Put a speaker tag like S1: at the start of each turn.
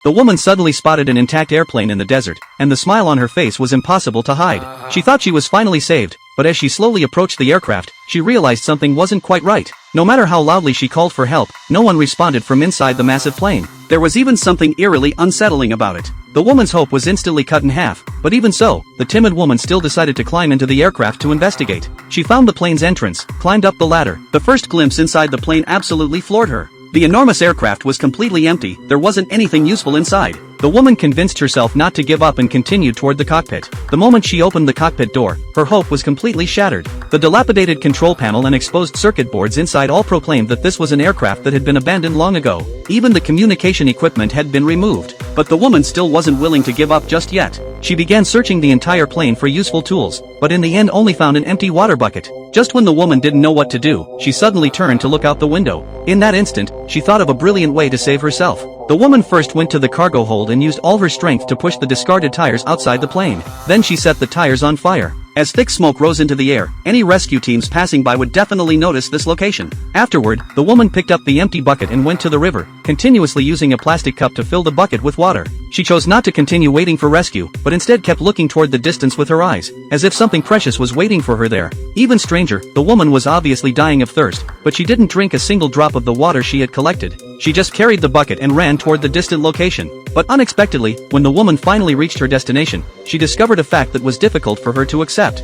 S1: The woman suddenly spotted an intact airplane in the desert, and the smile on her face was impossible to hide. She thought she was finally saved, but as she slowly approached the aircraft, she realized something wasn't quite right. No matter how loudly she called for help, no one responded from inside the massive plane. There was even something eerily unsettling about it. The woman's hope was instantly cut in half, but even so, the timid woman still decided to climb into the aircraft to investigate. She found the plane's entrance, climbed up the ladder. The first glimpse inside the plane absolutely floored her. The enormous aircraft was completely empty, there wasn't anything useful inside. The woman convinced herself not to give up and continued toward the cockpit. The moment she opened the cockpit door, her hope was completely shattered. The dilapidated control panel and exposed circuit boards inside all proclaimed that this was an aircraft that had been abandoned long ago. Even the communication equipment had been removed. But the woman still wasn't willing to give up just yet. She began searching the entire plane for useful tools, but in the end only found an empty water bucket. Just when the woman didn't know what to do, she suddenly turned to look out the window. In that instant, she thought of a brilliant way to save herself. The woman first went to the cargo hold and used all her strength to push the discarded tires outside the plane. Then she set the tires on fire. As thick smoke rose into the air, any rescue teams passing by would definitely notice this location. Afterward, the woman picked up the empty bucket and went to the river, continuously using a plastic cup to fill the bucket with water. She chose not to continue waiting for rescue, but instead kept looking toward the distance with her eyes, as if something precious was waiting for her there. Even stranger, the woman was obviously dying of thirst, but she didn't drink a single drop of the water she had collected. She just carried the bucket and ran toward the distant location. But unexpectedly, when the woman finally reached her destination, she discovered a fact that was difficult for her to accept.